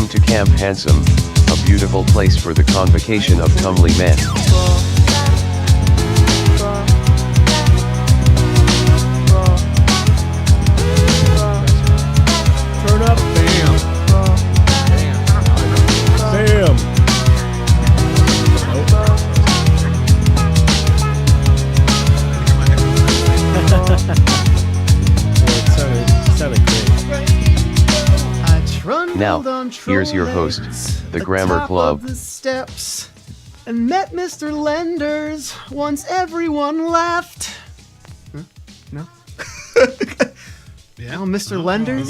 Welcome to Camp Hansoome, a beautiful place for the convocation of comely men. Turn up, bam. Bam. It sounded great. Now, here's your host, the Grammar Club. The steps and met Mr. Lenders once everyone left. Huh? No? Yeah. Oh, Mr. Lenders?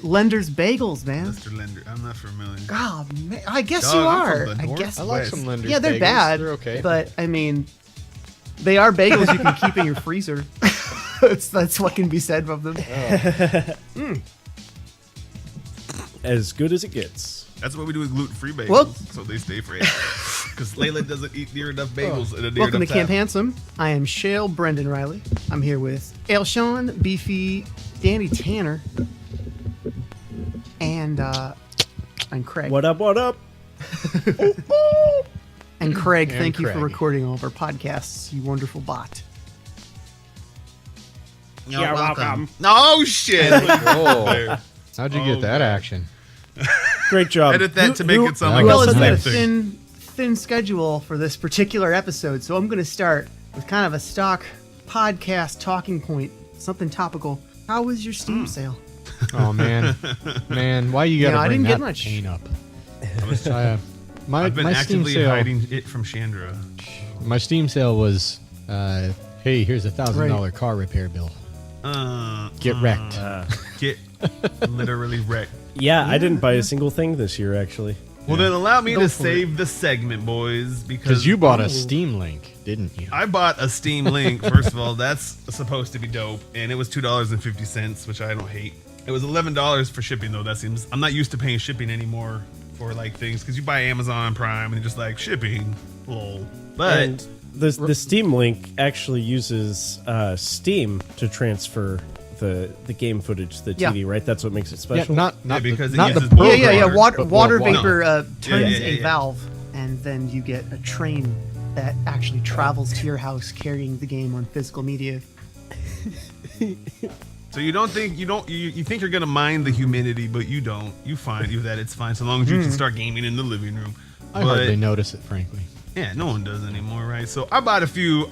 Lenders Bagels, man. Mr. Lender. I'm not familiar. Oh, man. I guess Dog, you I'm are. from the I North. guess. I like some Lenders. Yeah, they're bagels. bad. They're okay. But, I mean, they are bagels you can keep in your freezer. That's what can be said of them. As good as it gets. That's what we do with gluten-free bagels, Well- so they stay fresh. Because Layla doesn't eat near enough bagels and a near Welcome to enough Camp time. Handsome. I am Shale Brendan Riley. I'm here with Ale Sean, Beefy, Danny Tanner, and Craig. What up, what up? And Craig, And thank you for Craig. recording all of our podcasts, you wonderful bot. You're Yeah, welcome. welcome. No shit. Whoa. How'd you get that Okay. action? Great job. Edit that to make it sound Who like Well, it's it's the got same a thing. thin schedule for this particular episode, so I'm going to start with kind of a stock podcast talking point, something topical. How was your Steam sale? Oh man, why you gotta Yeah, I bring didn't get that much. pain up? I was- My I've been my Steam actively sale, hiding it from Chandra. my Steam sale was, hey, here's $1,000 car repair bill. Get wrecked. Get literally wrecked. Yeah, I didn't buy a single thing this year, actually. Well, then allow me Go to for save the segment, boys, because Because you bought a Steam Link, didn't you? I bought a Steam Link. First of all, that's supposed to be dope, and it was $2.50, which I don't hate. It was $11 for shipping, though. That seems I'm not used to paying shipping anymore for like things because you buy Amazon Prime and you're just like shipping, lol. But And the Steam Link actually uses Steam to transfer the game footage to the Yeah. TV, right? That's what makes it Yeah, special. not because it not the uses program, Yeah, Water, Water but vapor turns Yeah, yeah, a yeah. valve, and then you get a train that actually travels to your house carrying the game on physical media. so you think you're gonna mind the humidity, but you don't. You find that it's fine so long as you can start gaming in the living room. I hardly notice it, frankly. Yeah, no one does anymore, right? So I bought a few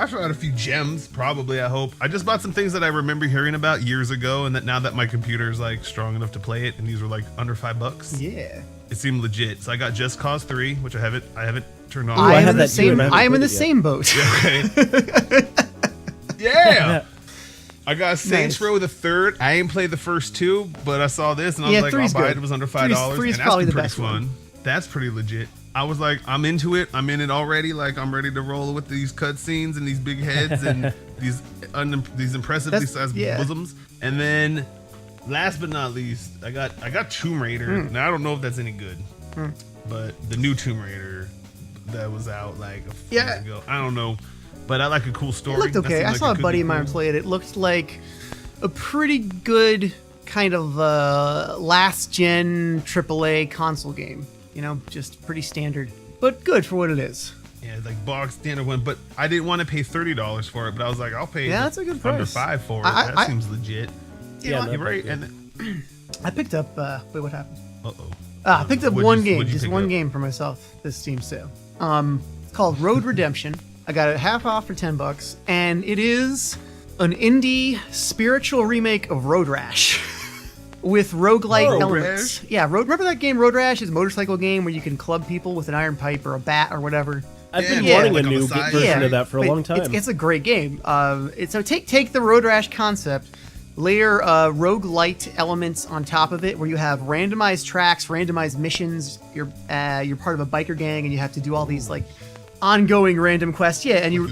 gems, probably, I hope. I just bought some things that I remember hearing about years ago, and that now that my computer is like strong enough to play it, and these were like under $5. Yeah. It seemed legit. So I got Just Cause 3, which I haven't turned on. I I am have in the that too, same. and I haven't I am in played the it yet. same boat. Okay. Yeah. I got Saints Nice. Row the third. I ain't played the first two, but I saw this and I was Yeah, like, I'll three's buy good. it. It was under $5. Three's and probably that's the pretty best fun. one. That's pretty legit. I was like, I'm into it. I'm in it already. Like, I'm ready to roll with these cutscenes and these big heads and these impressively That's- sized yeah. bosoms. And then, last but not least, I got Tomb Raider. Now I don't know if that's any good, but the new Tomb Raider that was out like a few Yeah. years ago. I don't know, but I like a cool story. It looked That okay. seemed I like saw it a could buddy be of mine cool. play it. It looked like a pretty good kind of last gen AAA console game. You know, just pretty standard, but good for what it is. Yeah, like box standard one, but I didn't want to pay $30 for it. But I was like, I'll pay Yeah, that's a good under price. $5 for it. I- That seems legit. Yeah, you're no, right. yeah. And I picked up. Wait, what happened? uh-oh. I picked up What'd one you- game, what'd you just pick one up? game for myself this Steam sale. It's called Road Redemption. I got it half off for $10, and it is an indie spiritual remake of Road Rash with roguelike Road elements. Rash? Yeah, remember that game Road Rash? Is a motorcycle game where you can club people with an iron pipe or a bat or whatever. I've been Yeah, wanting like a on the new side. version of that for a but long time. It's a great game. So take the Road Rash concept, layer roguelite elements on top of it, where you have randomized tracks, randomized missions. You're part of a biker gang, and you have to do all these like ongoing random quests. Yeah, and you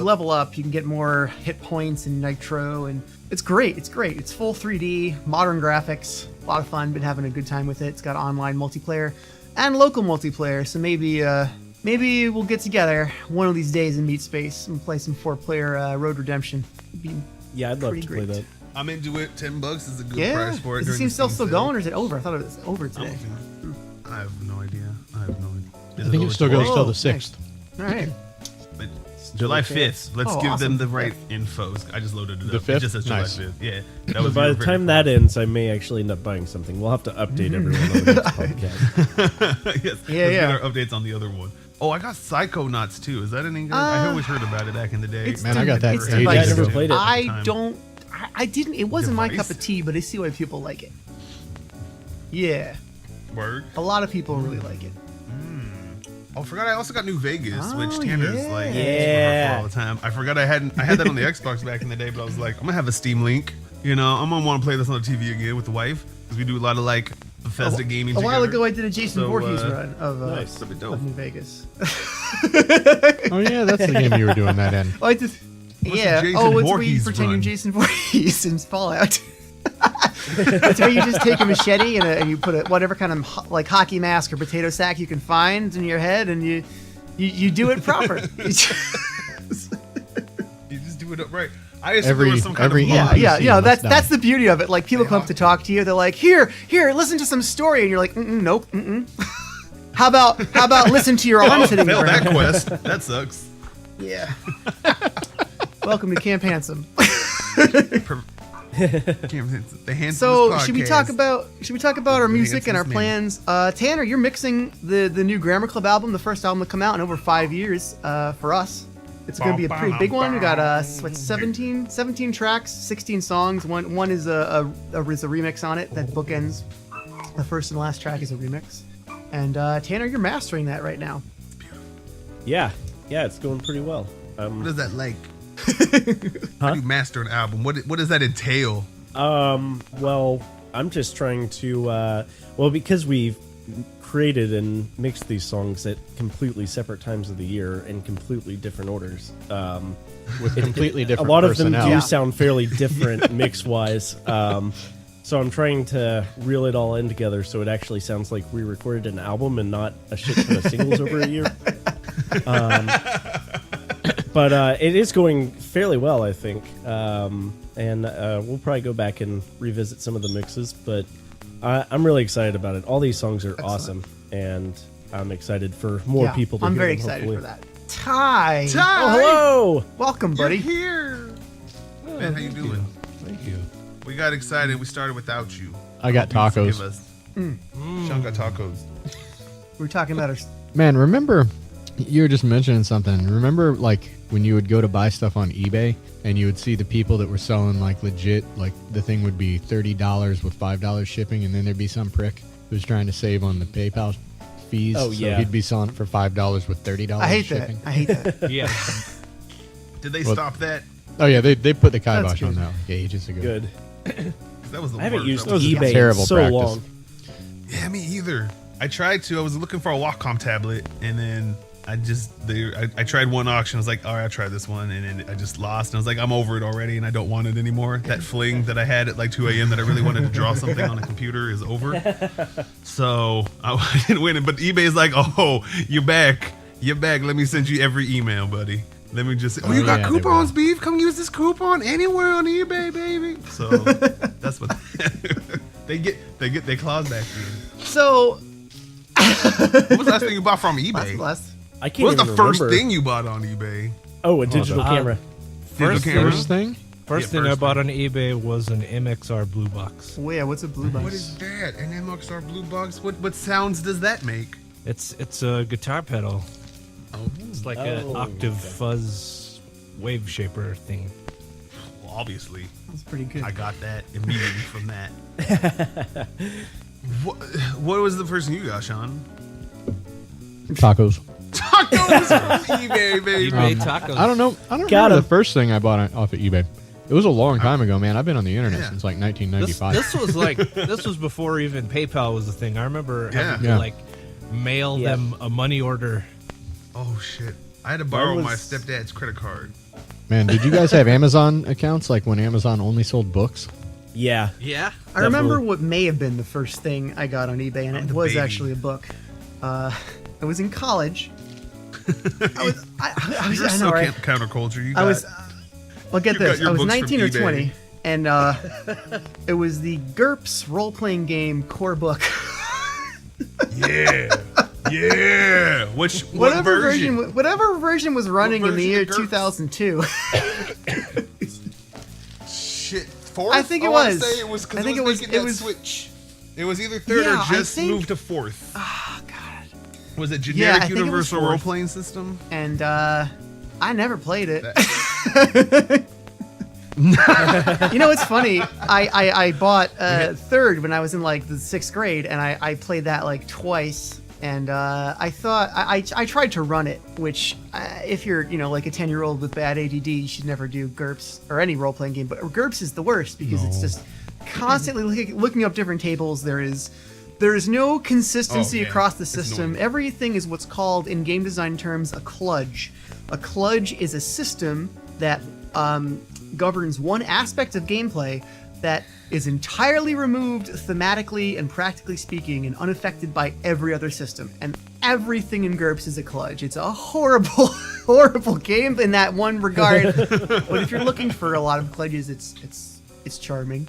level up. You can get more hit points and nitro, and it's great. It's great. It's full 3D, modern graphics, a lot of fun. Been having a good time with it. It's got online multiplayer and local multiplayer. So maybe we'll get together one of these days in Meat Space and play some 4-player Road Redemption. It'd be Yeah, I'd love pretty to play great. that. I'm into it. $10 is a good Yeah. price for it. Is the during Steam the still Steam sale. going, or is it over? I thought it was over today. I think it still goes till the 6th. All right. But July 5th. Let's Oh, give awesome. them the right info. I just loaded it The up. 5th? It just says July Nice. 5th. Yeah. That But was by your the time very that ends, I may actually end up buying something. We'll have to update everyone on the next podcast. yes. Yeah, let's yeah. get our updates on the other one. Oh, I got Psychonauts too. Is that any good? I always heard about it back in the day. It's Man, I got that it's ages I divisive. never played it. I don't. I didn't. It wasn't my cup of Device? tea, but I see why people like it. Yeah, Word. a lot of people really like it. Oh, I forgot I also got New Vegas, Oh, which Tanner's yeah. like Yeah. for all the time. I forgot I had that on the Xbox back in the day, but I was like, I'm gonna have a Steam Link. You know, I'm gonna want to play this on the TV again with the wife because we do a lot of like Bethesda gaming. A while together. ago, I did a Jason So, Voorhees run of, nice. That'd be dope. of New Vegas. Oh yeah, that's the game you were doing that in. Oh, I just, yeah. Jason Oh, it's where you Voorhees pretend you're run? Jason Voorhees in Fallout. That's where you just take a machete and you put whatever kind of like hockey mask or potato sack you can find in your head, and you do it proper. You just do it up right. I assume there Every- was some kind every- of Yeah, mod. yeah, PC yeah. must die. That's the beauty of it. Like people come up to talk to you, they're like, here, listen to some story, and you're like, nope. How about listen to your arms hitting the Failed that ground? quest. That sucks. Yeah. Welcome to Camp Handsome. The handsomest So should we podcast. talk about our music and our handsomest plans? Tanner, you're mixing the new Grammar Club album, the first album to come out in over 5 years for us. It's going to be a pretty big one. We got 17 tracks, 16 songs. One is a remix on it that bookends. The first and last track is a remix. And Tanner, you're mastering that right now. Yeah, it's going pretty well. What is that like? How do you master an album? What does that entail? Well, I'm just trying to, because we've created and mixed these songs at completely separate times of the year in completely different orders. With completely different A lot of them do personnel. sound fairly different mix-wise. So I'm trying to reel it all in together so it actually sounds like we recorded an album and not a shit ton of singles over a year. But it is going fairly well, I think. And we'll probably go back and revisit some of the mixes, but I'm really excited about it. All these songs are awesome, and I'm excited for more people to I'm hear very them, excited hopefully. for that. Ty! Ty! Oh, hello! Welcome, buddy. You're here. Man, how you doing? Thank you. We got excited. We started without you. I got Hope you tacos. forgive us. Sean got tacos. We were talking about our... Man, remember you were just mentioning something. Remember like when you would go to buy stuff on eBay and you would see the people that were selling like legit, like the thing would be $30 with $5 shipping, and then there'd be some prick who was trying to save on the PayPal fees. Oh, So yeah. he'd be selling it for $5 with $30 I hate shipping. that. I hate that. Yeah. Did they Well- stop that? Oh yeah, they put the That's kibosh good. on that like ages ago. Good. 'Cause that was the I haven't worst. used That was eBay in terrible so practice. long. Yeah, me either. I tried to. I was looking for a Wacom tablet, and then I tried one auction. I was like, all right, I'll try this one, and then I just lost. And I was like, I'm over it already, and I don't want it anymore. That fling that I had at like 2 a.m. that I really wanted to draw something on a computer is over. So I didn't win it. But eBay is like, oh, you're back. You're back. Let me send you every email, buddy. Let me just. Oh, you got yeah, they coupons, beef? Come use this coupon anywhere on eBay, baby. So that's what they get. They get their claws back in. So... What was the last thing you bought from eBay? Last. I can't What was even the first remember. thing you bought on eBay? Oh, a digital on. camera. Digital camera? First thing? First Yeah, thing I first bought on eBay was an MXR Blue Box. Oh, yeah, what's a blue box? What is that? An MXR Blue Box? What sounds does that make? It's a guitar pedal. Oh, It's like an Oh, octave okay. fuzz wave shaper thing. well, obviously, That's pretty good. I got that immediately from that. What was the first thing you got, Sean? Tacos. Tacos from eBay, baby. eBay tacos. I don't know. I don't Got remember 'em. the first thing I bought off of eBay. It was a long time ago, man. I've been on the internet Yeah. since like This, 1995. this was like this was before even PayPal was a thing. I remember having Yeah. to like mail Yeah. them a money order. Oh shit! I had to borrow was- my stepdad's credit card. Man, did you guys have Amazon accounts like when Amazon only sold books? Yeah. Yeah. I remember Definitely. what may have been the first thing I got on eBay, and I'm it the was baby. actually a book. I was in college. I was, You're I know, so right? counterculture. You I got, was, well, get You got this. your I was books from 19 or eBay. 20, and it was the GURPS role-playing game core book. yeah. Yeah. What version? Whatever version was running in the year version of GURPS? 2002. Shit, fourth? I think it wanna was. Say it was 'cause I think it was it making was- that switch. It was either third Yeah, or I just think- moved to fourth. Oh God. Was it I generic think it was universal fourth. role playing system? And I never played it. You know, it's funny. I bought third when I was in like the 6th grade, and I played that like twice. And I thought I tried to run it, which if you're like a 10-year-old with bad ADD, you should never do GURPS or any role playing game. But GURPS is the worst because it's just constantly looking up different tables. There is no consistency across the system. annoying. Everything is what's called in game design terms a kludge. A kludge is a system that governs one aspect of gameplay that is entirely removed thematically and practically speaking and unaffected by every other system. And everything in GURPS is a kludge. It's a horrible, horrible game in that one regard. But if you're looking for a lot of kludges, it's charming.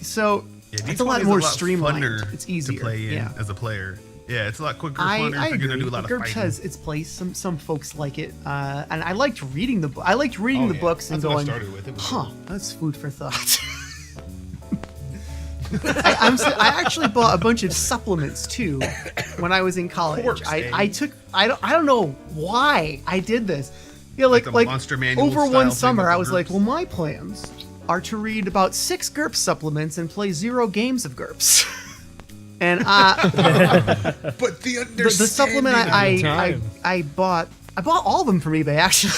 So it's a lot more streamlined. funner It's easier to play in as a player. Yeah, it's a lot quicker, funner I if you're gonna agree. do a lot of GURPS fighting. has its place. Some folks like it, and I liked reading the books and That's what I going, started with. It was huh, that's food for thought. I actually bought a bunch of supplements too when I was in college. Course, I don't know why I did this. You know, Like the like Monster Manual over style one thing summer, with I the was like, GURPS. well, my plans are to read about 6 GURPS supplements and play 0 games of GURPS. And But the understanding. the supplement time. I bought all of them from eBay actually.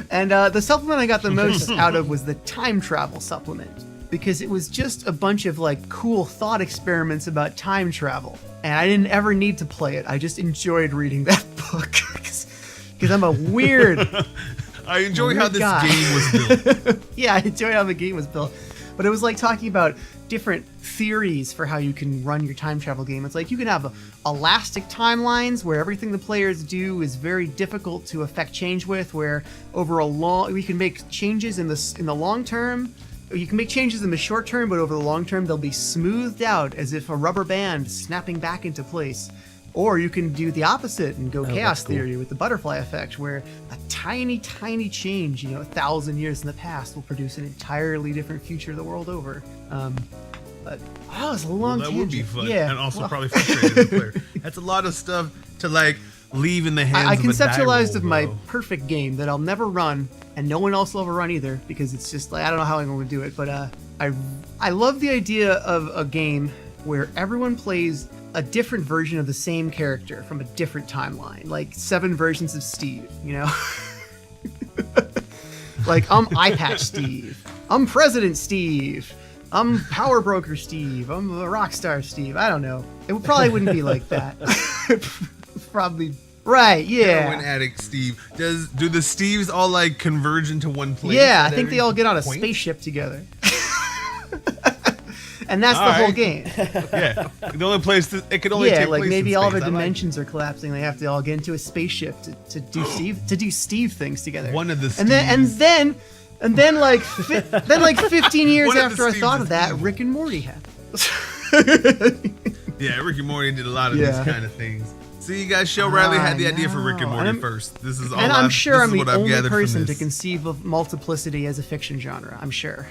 And the supplement I got the most out of was the time travel supplement, because it was just a bunch of like cool thought experiments about time travel, and I didn't ever need to play it. I just enjoyed reading that book because I'm a weird. I enjoy how Weird this guy. game was built. Yeah, I enjoyed how the game was built. But it was like talking about different theories for how you can run your time travel game. It's like you can have elastic timelines where everything the players do is very difficult to affect change with, where we can make changes in the long term. You can make changes in the short term, but over the long term they'll be smoothed out as if a rubber band snapping back into place. Or you can do the opposite and go chaos theory with the butterfly effect, where a tiny, tiny change, 1,000 years in the past will produce an entirely different future the world over. But that was a long That tangent. would be fun, Yeah. and also well, probably frustrating as a player. That's a lot of stuff to like leave in the hands I of a die conceptualized roll, of my though. perfect game that I'll never run, and no one else will ever run either, because it's just like I don't know how I'm going to do it. But I love the idea of a game where everyone plays a different version of the same character from a different timeline, like 7 versions of Steve, Like, I'm Eye Patch Steve, I'm President Steve, I'm Power Broker Steve, I'm a Rockstar Steve. I don't know. It probably wouldn't be like that. Probably. Right, Heroin yeah. addict Steve. Do the Steves all like converge into one place? Yeah, I at think every they all get on a point? spaceship together. And that's All the whole right. game. Yeah, the only place it could only Yeah, take like place maybe in all space. the I like dimensions are collapsing. They have to all get into a spaceship to do Steve things together. One of the and then like 15 years One of the after I Steves thought is of that, evil. Rick and Morty happened. Yeah, Rick and Morty did a lot of Yeah. these kind of things. See, you guys, show Riley had the idea for Rick and know. Morty And I'm- first. This is all. And I'm sure this I'm is the what I've only gathered from person to this. conceive of multiplicity as a fiction genre. I'm sure.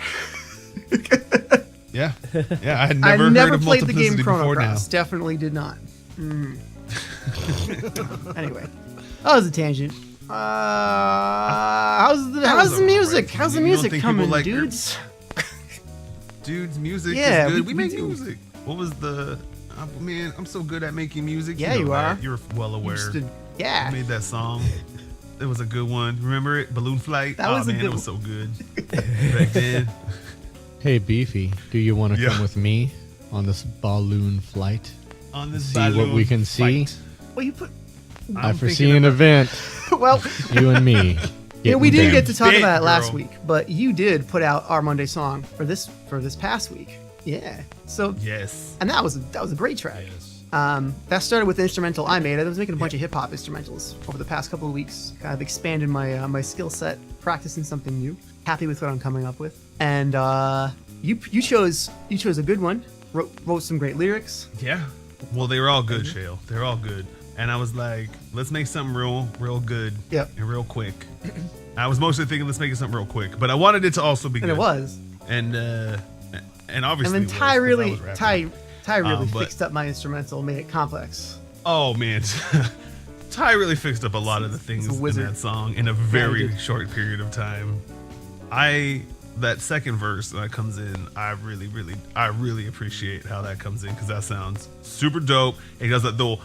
Yeah, I had I never heard never of played the game multiplicity Chrono before now. Cross. Definitely did not. Anyway, that was a tangent. How's the was music? alright. How's the You don't music think coming, people like dudes? Dude's music Yeah, is good. we We make do. music. What was the? Man, I'm so good at making music. Yeah, know you that. are. You're well aware. I Yeah. made that song. It was a good one. Remember it? Balloon Flight. That was a man, good it was so good back then. Hey, Beefy, do you want to Yeah. come with me on this balloon flight? On this See what we balloon can see? fight. Well, you put. I I'm foresee thinking an about- event, Well, you and me. yeah, we getting didn't get to talk big, about it last girl. week, but you did put out our Monday song for this past week. Yeah. So, Yes. and that was a great track. That started with the instrumental I made. I was making a bunch of hip hop instrumentals over the past couple of weeks. Kind of expanded my my skill set, practicing something new. Happy with what I'm coming up with. And you chose a good one. Wrote some great lyrics. Yeah. Well, they were all good, Shale. They're all good. And I was like, let's make something real good. Yep. And real quick. I was mostly thinking, let's make it something real quick. But I wanted it to also be good. And it was. And obviously, And then Ty really But- fixed up my instrumental, made it complex. Oh man, Ty really fixed up a lot of the things He's a in wizard. that song in a he very did. short period of time. That second verse that comes in, I really appreciate how that comes in because that sounds super dope. And he does that little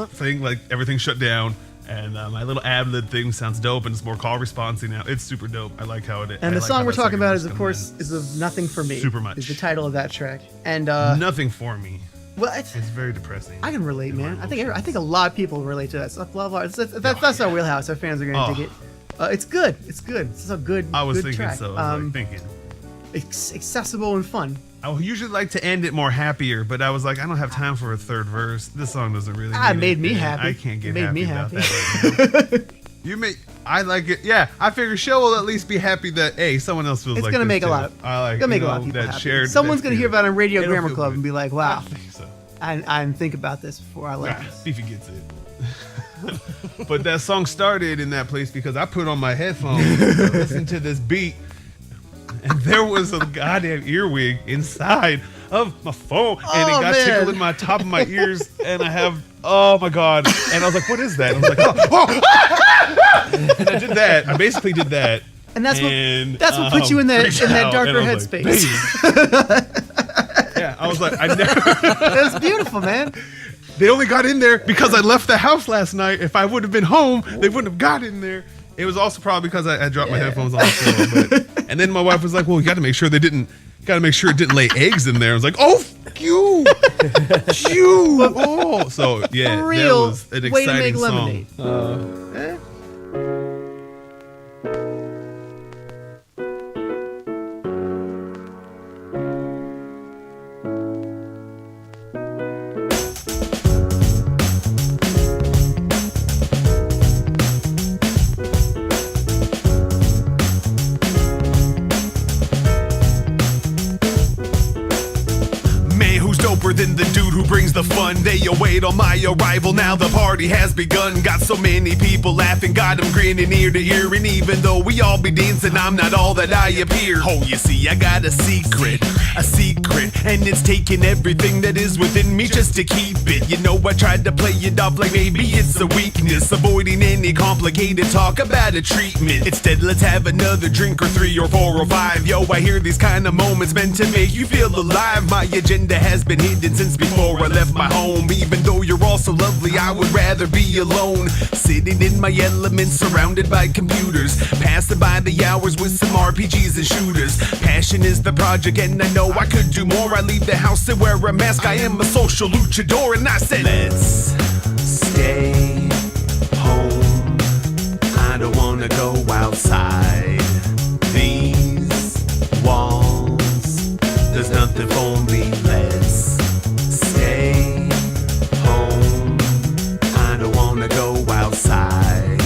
thing like everything shut down, and my little ad-lib thing sounds dope, and it's more call responsey now. It's super dope. I like how it. And the like song how we're that talking second about verse is, of comes course, in. is of Nothing For Me. Super Much. Is the title of that track. And Nothing for me. well, It's very depressing. I can relate, man. I think emotions. a lot of people relate to that stuff. Blah, blah. That's our wheelhouse. Our fans are gonna Oh. dig it. It's good. It's good. It's a good. I was good thinking track. so. I was thinking. Accessible and fun. I would usually like to end it more happier, but I was like, I don't have time for a third verse. This song doesn't really. It need made me and happy. I can't get It made happy me about happy. that right now. I like it. Yeah, I figure Show will at least be happy that hey, someone else feels It's like gonna this make a too. lot. I like. It's gonna make you a lot of know, people that happy. shared. Someone's that gonna hear about it on Radio It'll Grammar feel Club good. and be like, I "Wow, think so. I didn't think about this before I left." See if he gets it. But that song started in that place because I put on my headphones to listen to this beat, and there was a goddamn earwig inside of my phone, and Oh, it got man. tickled in my top of my ears, and I have, oh my god, and I was like, what is that? And I was like, oh. And I did that. I basically did that. And that's and, what put you in that freaked out, darker and I was headspace. like, yeah, I was like, I never. That's beautiful, man. They only got in there because I left the house last night. If I would have been home, they wouldn't have got in there. It was also probably because I dropped my headphones on the floor. But, and then my wife was like, "Well, you got to make sure it didn't lay eggs in there." I was like, "Oh, f- you, you." Oh, so yeah, A real that was an way to exciting make song. lemonade. Man, who's doper than the dude who brings the fun? They await on my arrival, now the party has begun. Got so many people laughing, got them grinning ear to ear. And even though we all be dancing, I'm not all that I appear. Oh, you see, I got a secret, and it's taking everything that is within me just to keep it. You know, I tried to play it off like maybe it's a weakness, avoiding any complicated talk about a treatment. Instead, let's have another drink or 3 or 4 or 5. Yo, I hear these kind of moments meant to make you feel alive. My agenda has been hidden since before I left my home. Even though you're all so lovely, I would rather be alone, sitting in my element, surrounded by computers, passing by the hours with some RPGs and shooters. Passion is the project, and I know I could do more. I leave the house and wear a mask. I am a social luchador, and I said, let's stay home. I don't wanna go outside these walls. There's nothing for me. Let's stay home. I don't wanna go outside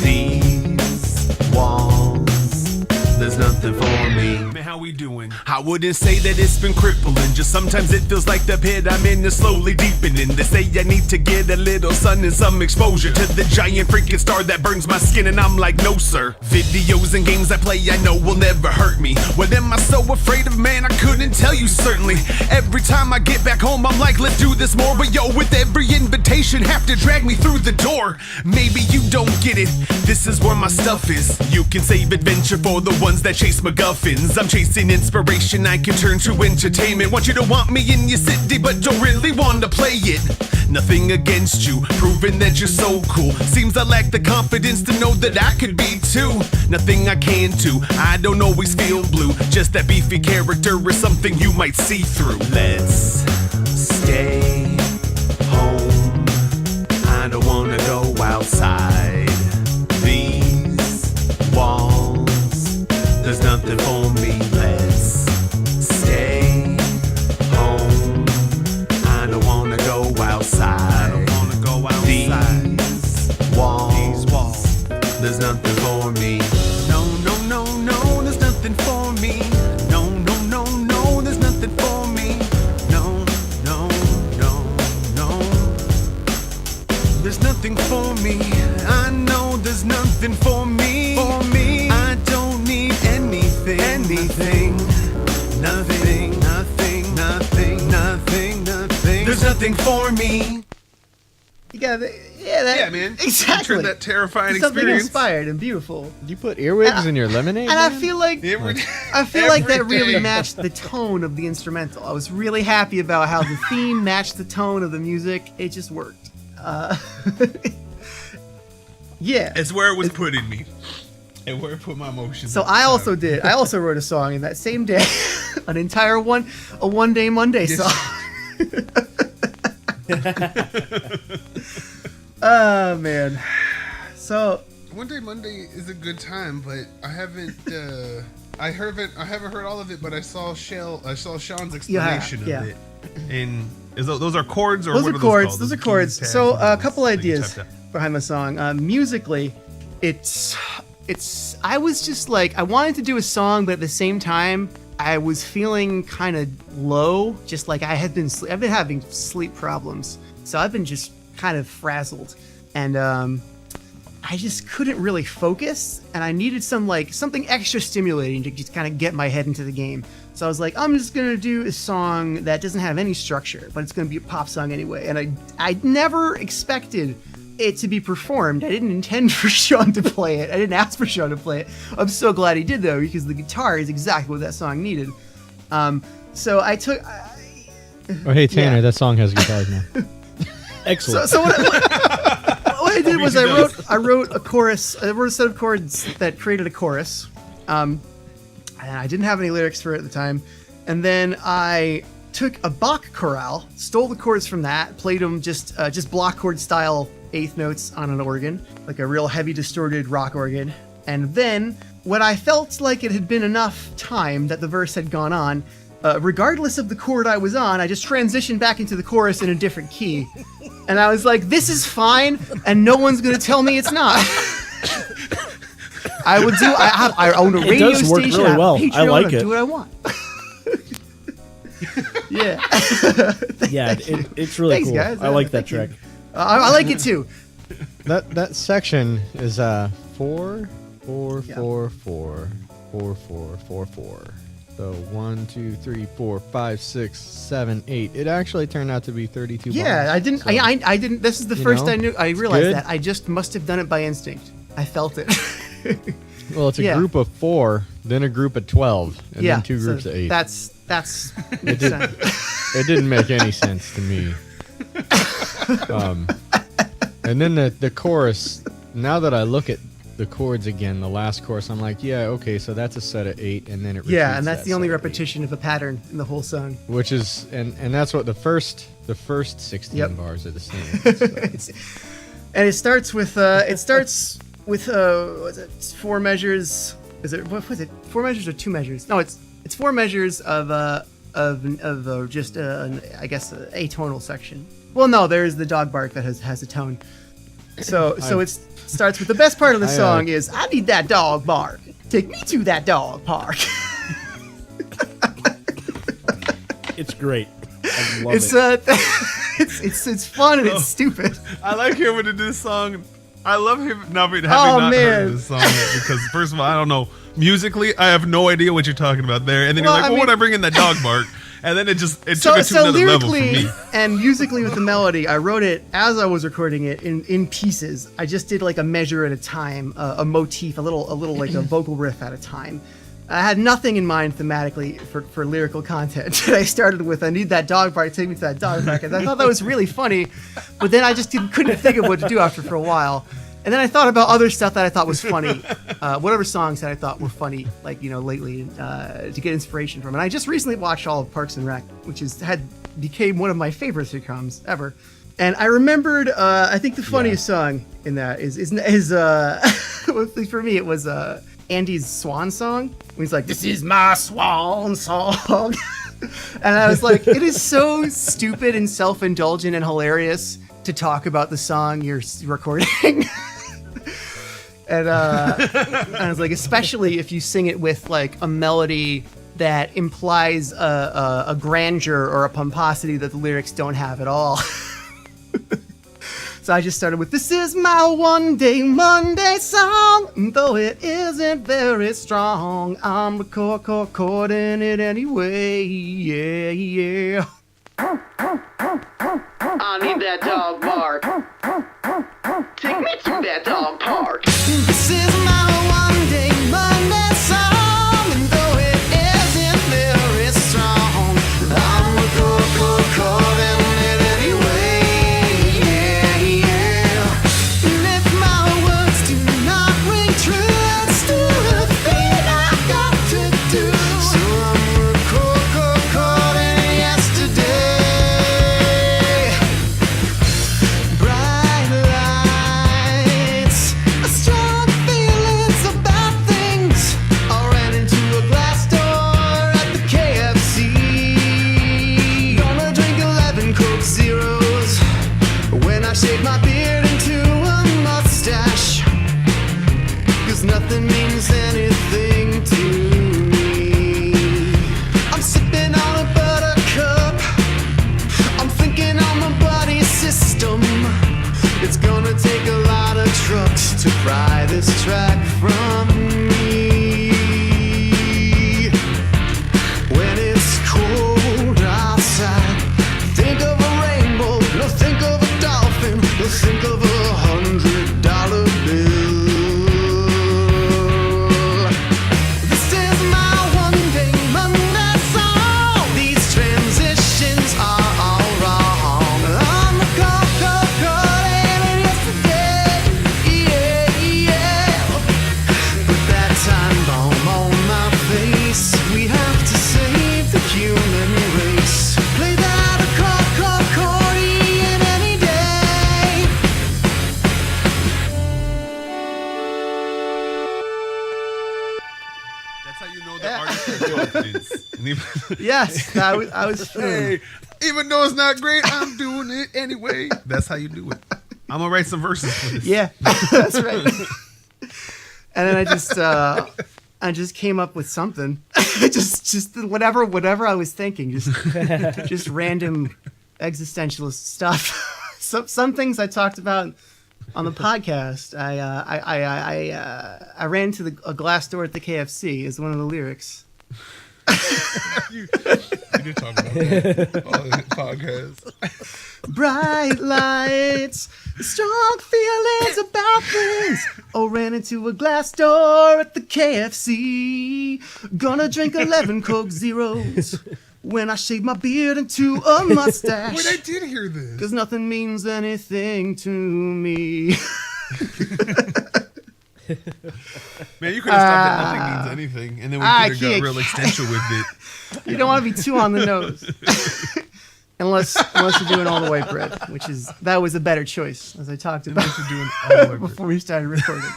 these walls. There's nothing for me. Man, how we doing? I wouldn't say that it's been crippling. Just sometimes it feels like the pit I'm in is slowly deepening. They say I need to get a little sun and some exposure to the giant freaking star that burns my skin, and I'm like, no sir. Videos and games I play I know will never hurt me. What am I so afraid of, man? I couldn't tell you certainly. Every time I get back home I'm like, let's do this more. But yo, with every invitation have to drag me through the door. Maybe you don't get it, this is where my stuff is. You can save adventure for the ones that chase MacGuffins. I'm chasing inspiration I can turn to entertainment. Want you to want me in your city but don't really want to play it. Nothing against you, proving that you're so cool. Seems I lack the confidence to know that I could be too. Nothing I can do, I don't always feel blue. Just that beefy character is something you might see through. Let's stay home. I don't wanna go outside these walls. There's nothing for me. Let's stay home. I don't wanna go outside. These walls. There's nothing for me. No, no, no, no. There's nothing for me. No, no, no, no. There's nothing for me. No, no, no. something for me. You got that. Yeah, man. Exactly. Picture that terrifying Something experience. inspired and beautiful. Did you put earwigs in your lemonade? And I man? feel like Every- that every really day. matched the tone of the instrumental. I was really happy about how the theme matched the tone of the music. It just worked. Yeah. It's where it was putting me. And where it put my emotions. So at the I time. also did. I also wrote a song in that same day, an entire one day Monday Yes. song. Oh man. So One Day Monday is a good time, but I haven't. I haven't heard all of it, but I saw Sean's explanation yeah. of it. And those are chords or those what are are chords. called? Those are keys, chords. tabs, So and a things couple that you ideas tap down. behind my song. Musically, it's. I was just like I wanted to do a song, but at the same time, I was feeling kind of low. Just like I've been having sleep problems, so I've been just kind of frazzled, and I just couldn't really focus, and I needed something extra stimulating to just kind of get my head into the game. So I was like, I'm just gonna do a song that doesn't have any structure, but it's gonna be a pop song anyway. And I never expected it to be performed. I didn't intend for Sean to play it. I didn't ask for Sean to play it. I'm so glad he did though, because the guitar is exactly what that song needed. So I took. Oh, hey Tanner, Yeah. that song has guitars now. Excellent. So what I did was I wrote a chorus. I wrote a set of chords that created a chorus. And I didn't have any lyrics for it at the time. And then I took a Bach chorale, stole the chords from that, played them just block chord style eighth notes on an organ, like a real heavy distorted rock organ. And then when I felt like it had been enough time that the verse had gone on, regardless of the chord I was on, I just transitioned back into the chorus in a different key. And I was like, this is fine, and no one's going to tell me it's not. I own a It radio does work station. really I have a well. I Patreon, like it. do what I want. Yeah. Yeah, it's really Thanks, cool. guys. I like that Thank you. track. I like it too. That section is 4 4 Yeah. 4 4 4 4 4 4. So 1 2 3 4 5 6 7 8. It actually turned out to be 32 Yeah, bars. I didn't. So, I didn't. This is the you first know, I knew. I realized good. that. I just must have done it by instinct. I felt it. well, it's a yeah. group of 4, then a group of 12, and yeah. then 2 groups so of 8. That's. It didn't make any sense to me. And then the chorus, now that I look at the chords again, the last chorus, I'm like, yeah, okay, so that's a set of 8, and then it Yeah, repeats and that's that the only set of 8. repetition of a pattern in the whole song. Which is, and that's what the first 16 Yep. bars are the same. So. And it starts with what's it, 4 measures? Is it what was it? 4 measures or 2 measures? No, it's 4 measures of just I guess a atonal section. Well, no, there is the dog bark that has a tone. So it starts with the best part of the song is I need that dog bark. Take me to that dog park. It's great. I love It's it. it's fun and it's stupid. I like him when he did this song. I love him having Oh, not man. heard this song yet because first of all, I don't know musically. I have no idea what you're talking about there. And then Well, you're like, I well, mean- when I bring in that dog bark, and then it took it to So another level for lyrically me. and musically with the melody, I wrote it as I was recording it in pieces. I just did like a measure at a time, a motif, a little like a vocal riff at a time. I had nothing in mind thematically for lyrical content. I started with I need that dog bark, take me to that dog bark, and I thought that was really funny, but then I just couldn't think of what to do after for a while. And then I thought about other stuff that I thought was funny, whatever songs that I thought were funny, like lately, to get inspiration from. And I just recently watched all of Parks and Rec, which became one of my favorite sitcoms ever. And I remembered, I think the funniest song in that is for me it was Andy's swan song. When he's like, "This is my swan song," and I was like, it is so stupid and self-indulgent and hilarious to talk about the song you're recording. And I was like, especially if you sing it with like a melody that implies a grandeur or a pomposity that the lyrics don't have at all. So I just started with, "This is my one day Monday song, though it isn't very strong. I'm recording it anyway, yeah, yeah." I need that dog bark. Take me to that dog park. This is my one day Monday song, and though it isn't very strong, I'm a calling it anyway. Yeah, yeah. And if my words do not ring true, it's still a thing I got to do. So I'm calling yesterday. Bright lights, strong feelings about things. I ran into a glass door at the KFC. Gonna drink 11 Coke Zeros when I shave my beard into a mustache. 'Cause nothing means anything to me. I'm sipping on a buttercup. I'm thinking on the body system. It's gonna take a lot of trucks to pry this track from me. When it's cold outside, think of a rainbow, no, think of a dolphin, no, think of $100 bill. This is my one day Monday song. These transitions are all wrong. I'm a calling yesterday. Yeah, yeah. Put that time bomb on my face. We have to save the human race. Play that accordion any day. That's how you know the artist has confidence. And even- Yes, I was Hey, even though it's not great, I'm doing it anyway. That's how you do it. I'm gonna write some verses for this. Yeah, that's right. And then I just came up with something. just whatever I was thinking. Just random existentialist stuff. Some things I talked about on the podcast. I ran to a glass door at the KFC is one of the lyrics. You did talk about that on the podcast. Bright lights, strong feelings about things. Oh, ran into a glass door at the KFC. Gonna drink 11 Coke Zeros when I shave my beard into a mustache. Wait, I did hear this. Cause nothing means anything to me. Man, you could have stopped at nothing means anything, and then we could have got real existential with it. You don't want to be too on the nose. Unless you're doing all the white bread, that was a better choice, as I talked about before we started recording.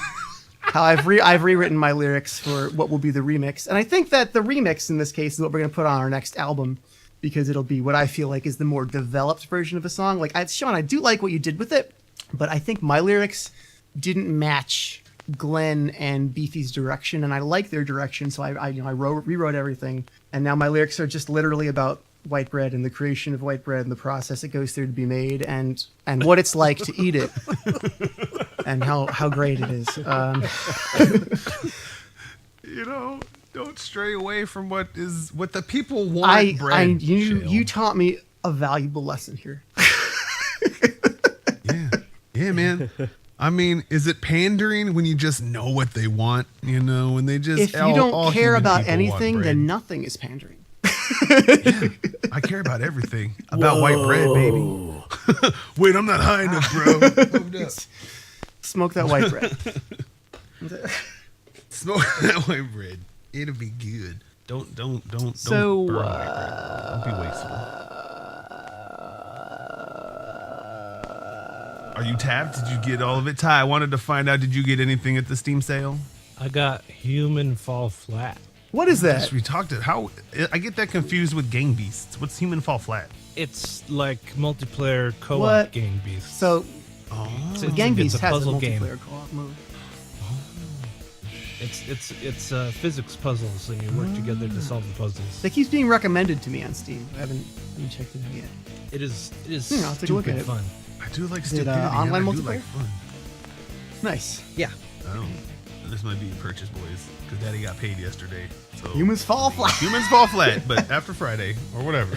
How I've rewritten my lyrics for what will be the remix, and I think that the remix in this case is what we're gonna put on our next album, because it'll be what I feel like is the more developed version of a song. Like, Sean, I do like what you did with it, but I think my lyrics didn't match Glenn and Beefy's direction, and I like their direction, so I rewrote everything, and now my lyrics are just literally about white bread and the creation of white bread and the process it goes through to be made, and what it's like to eat it, and how great it is. Don't stray away from what the people want. You taught me a valuable lesson here. Yeah, man. I mean, is it pandering when you just know what they want? When they just if you don't care about anything, then nothing is pandering. Yeah, I care about everything. About white bread, baby. Wait, I'm not high enough, bro. Hold up. Smoke that white bread. Smoke that white bread. It'll be good. Don't burn white bread. Don't be wasteful. Are you tapped? Did you get all of it? Ty, I wanted to find out, did you get anything at the Steam sale? I got Human Fall Flat. What is that? Yes, we talked to how I get that confused with Gang Beasts. What's Human Fall Flat? It's like multiplayer co-op What? Gang Beasts. So, Gang Beasts it's a has a puzzle game. multiplayer co-op mode. It's physics puzzles, and you work together to solve the puzzles. That keeps being recommended to me on Steam. I haven't checked it out yet. It is I'll take a look at stupid it. fun. I do like Is it, stupidity. online and I do multiplayer? like fun. Nice. Yeah. Oh, this might be Purchase Boys because Daddy got paid yesterday. So Humans fall flat. Humans fall flat, but after Friday or whatever.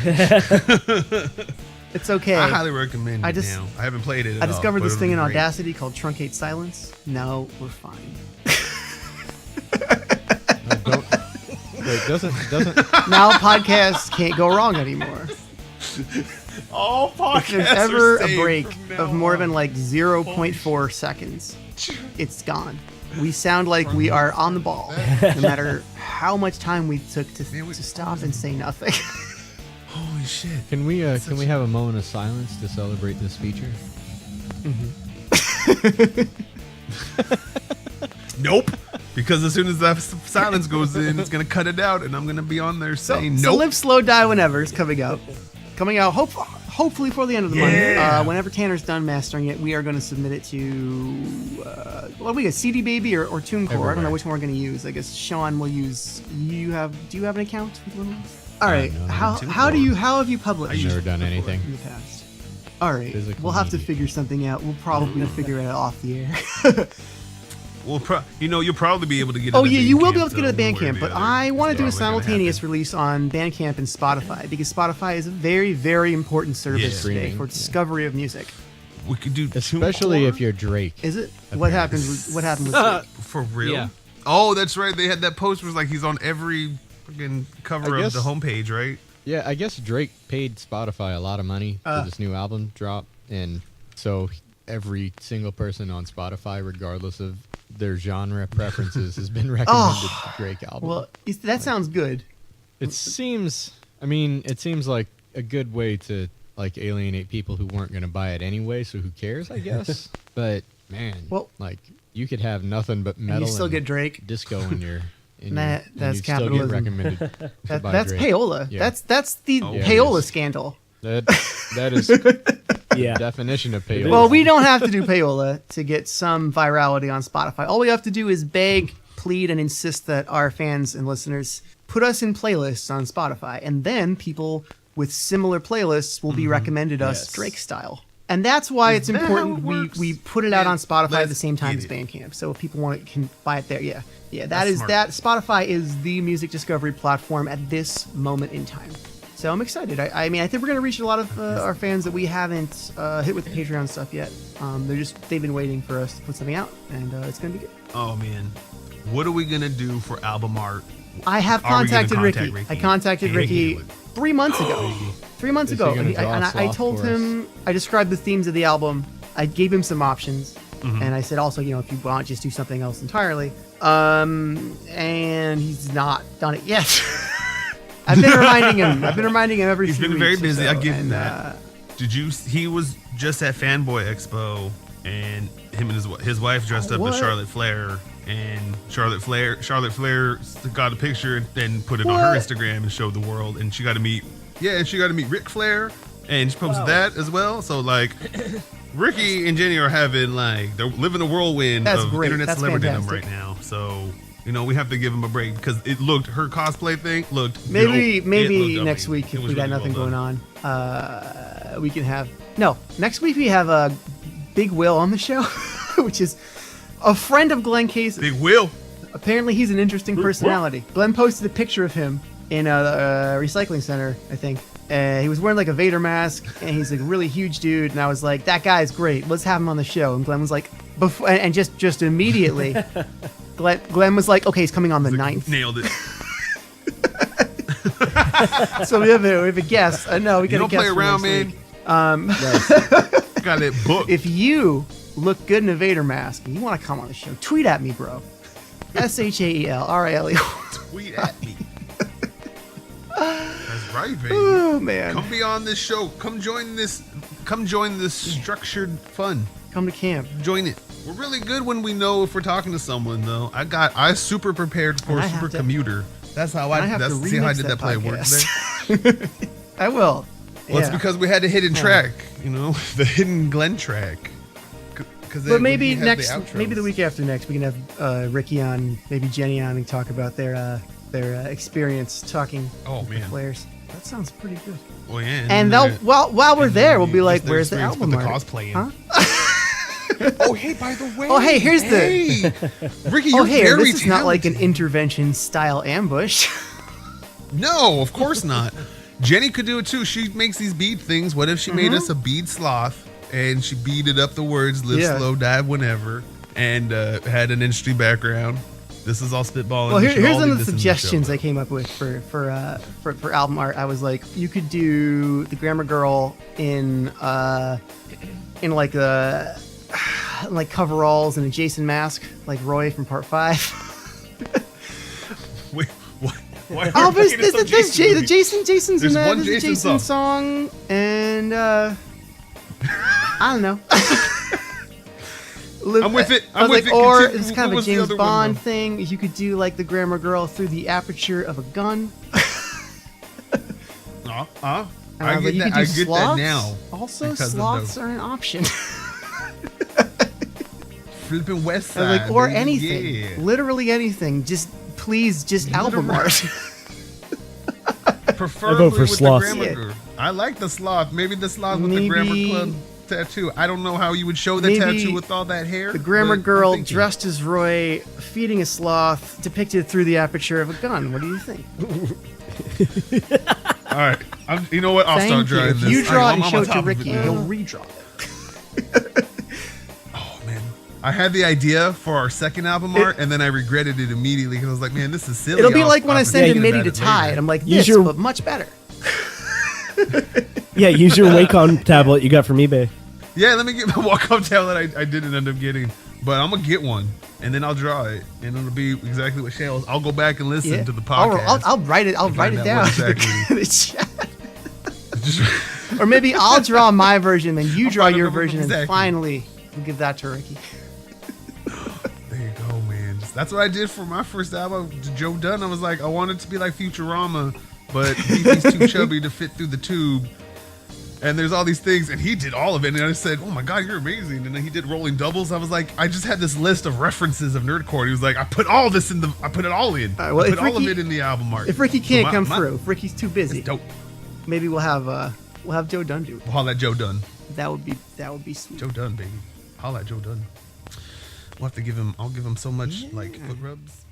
It's okay. I highly recommend I it just- now. I haven't played it at I discovered all, this but thing in it'll be great. Audacity called Truncate Silence. Now we're fine. Doesn't Now podcasts can't go wrong anymore. All podcasts If there's ever are a saved break from now of more on. than like 0.4 seconds, it's gone. We sound like we are on the ball, no matter how much time we took to stop and say nothing. Holy shit. can we have a moment of silence to celebrate this feature? Nope. Because as soon as that silence goes in, it's gonna cut it out, and I'm gonna be on there saying So nope. Live Slow Die Whenever is coming out. Hopefully for the end of the month. Whenever Tanner's done mastering it, we are going to submit it to what do we get? CD Baby or TuneCore? I don't know Everywhere. which one we're going to use. I guess Sean will use. Do you have an account with one of those? All right. no, How have you published? I've never done anything. in the past. All right. Physical We'll have to media. figure something out. We'll probably figure it out off the air. Well, you'll probably be able to get. Oh it yeah, at you will Bandcamp, be able to get it at so one way or Bandcamp, the but other. I want to It's do a probably gonna simultaneous happen. release on Bandcamp and Spotify because Spotify is a very, very important service Yeah. today Streaming, for yeah. discovery of music. We could do Especially TuneCore? if you're Drake. Is it? What happened? What happened with Drake? For real? Yeah. Oh, that's right. They had that post where it's like he's on every fucking cover I of the guess- homepage, right? Yeah, I guess Drake paid Spotify a lot of money for this new album drop, and so every single person on Spotify, regardless of their genre preferences, has been recommended the Drake album. Well, that sounds good. It seems like a good way to like alienate people who weren't going to buy it anyway. So who cares? I guess. But man, Well- like you could have nothing but And metal you still get Drake. disco in your. That's you'd Still capitalism. get recommended. to buy That's Drake. payola. Yeah. That's the Yeah, it payola is. scandal. That is Yeah. definition of payola. Well, we don't have to do payola to get some virality on Spotify. All we have to do is beg, plead, and insist that our fans and listeners put us in playlists on Spotify, and then people with similar playlists will be recommended us Yes. Drake style. And that's why it's that how important it we works? put it out on Spotify at the Let's same time get as it. Bandcamp, so if people want it, can buy it there. Yeah, that That's is smart. that. Spotify is the music discovery platform at this moment in time. So I'm excited. I mean, I think we're gonna reach a lot of our fans that we haven't hit with the Patreon stuff yet. They've been waiting for us to put something out, and it's gonna be good. Oh man, what are we gonna do for album art? I have Are we gonna contacted contact Ricky. Ricky? I contacted Ricky. Ricky 3 months ago. 3 months Is he ago, gonna and draw and I sloth told for him I described the themes of the album. I gave him some options, Mm-hmm. and I said also, if you want, just do something else entirely. And he's not done it yet. I've been reminding him. Every He's few been very weeks or busy. so, I give him and, that. He was just at Fanboy Expo, and him and his wife dressed up What? as Charlotte Flair, and Charlotte Flair got a picture and put it on her What? Instagram and showed the world, and she got to meet Ric Flair, and she posted that as well. So like, Ricky and Jenny are having they're living a whirlwind That's of great. internet That's celebritydom fantastic. right now. So. We have to give him a break because her cosplay thing looked Maybe dope. It looked next amazing. week It if was we got really nothing well going done. on, we can have next week we have Big Will on the show, which is a friend of Glenn Case's. Big Will. Apparently, he's an interesting personality. Glenn posted a picture of him in a recycling center, I think. He was wearing like a Vader mask, and he's a really huge dude. And I was like, "That guy's great. Let's have him on the show." And Glenn was like, and just immediately, Glenn was like, "Okay, he's coming on the 9th." Nailed it. So we have a guest. No, we You got a don't guest play for around, next man. week. Got it booked. If you look good in a Vader mask and you want to come on the show, tweet at me, bro. SHAELRILE. Tweet at me. That's right, baby. Oh man, Come be on this show. Come join this structured fun. come to camp. Join it. We're really good when we know if we're talking to someone, though. I super prepared for And I have super to- commuter. That's how I have to see how I remix did that play work podcast. today. I will. Well, it's Yeah. because we had a hidden track, the hidden Glenn track. But maybe maybe the week after next, we can have Ricky on, maybe Jenny on, and talk about their experience talking Oh with the man. Flares. That sounds pretty good. Well, yeah. And they'll while we're there, we'll be like, "Where's the album The art?" cosplay. Huh? Oh, hey, by the way. Oh, hey, here's the Ricky. Oh, You're hey, very this is not like an talented. intervention style ambush. No, of course not. Jenny could do it too. She makes these bead things. What if she made us a bead sloth and she beaded up the words "live slow, dive whenever" and had an industry background? This is all spitballing. Well, here's some of the suggestions I came up with for album art. I was like, you could do the Grammar Girl in like coveralls and a Jason mask, like Roy from Part 5. Wait, what? Why Oh, but Jason's There's in one that. There's a Jason Jason song, and I don't know. I'm with it. I was with like, it. or Continue. it's kind What of a was the James other one, Bond though? thing. You could do like the Grammar Girl through the aperture of a gun. I but get you that. could do I get that sloths. now. Also, because of sloths the are an option. Flipping West I was Side. like, or baby. anything, Yeah. literally anything. Just please, just album art. Preferably I vote for with sloths. the Grammar Girl. I like the sloth. Maybe the sloth with the Maybe- Grammar Club tattoo. I don't know how you would show the Maybe tattoo with all that hair. The Grammar but I'm Girl thinking. dressed as Roy, feeding a sloth, depicted through the aperture of a gun. What do you think? All right. You know what? I'll start Thank you. drawing If this. you draw it and I'm show on it to top of Ricky, now. he'll redraw it. Oh, man. I had the idea for our second album art, and then I regretted it immediately because I was like, man, this is silly. It'll be like when I send Yeah, him MIDI about to it tie later. it. I'm like, Use this, your- but much better. Yeah, use your Wacom tablet you got from eBay. Yeah, let me get my walk-up tablet I didn't end up getting. But I'm going to get one, and then I'll draw it, and it'll be exactly what Shale's. I'll go back and listen Yeah. to the podcast. I'll write it. I'll to write find it out down. what The chat. Just- Or maybe I'll draw my version, then you draw find your out version, and exactly. finally we'll give that to Ricky. There you go, man. That's what I did for my first album, to Joe Dunn. I was like, I wanted it to be like Futurama, but he's too chubby to fit through the tube. And there's all these things, and he did all of it. And I said, "Oh my God, you're amazing!" And then he did rolling doubles. I was like, I just had this list of references of nerdcore. He was like, I put it all in. I put it all in. well, I if put all of Ricky- it in the album art. If Ricky can't So come through, if Ricky's too busy, it's dope. maybe we'll have Joe Dunn do it. We'll holla at Joe Dunn. That would be sweet. Joe Dunn, baby. Holla at Joe Dunn. We'll have to give him. I'll give him so much like foot rubs.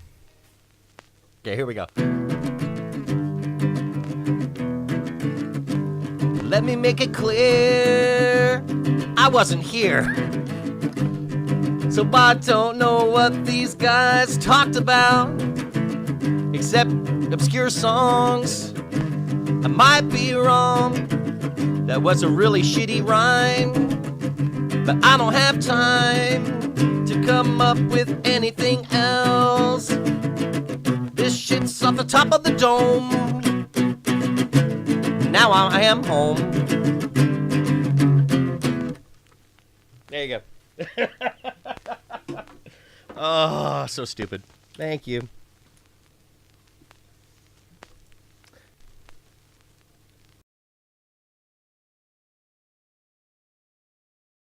Okay, here we go. Let me make it clear, I wasn't here. So I don't know what these guys talked about, except obscure songs. I might be wrong, that was a really shitty rhyme, but I don't have time to come up with anything else. This shit's off the top of the dome. Now I am home. There you go. Oh, so stupid. Thank you.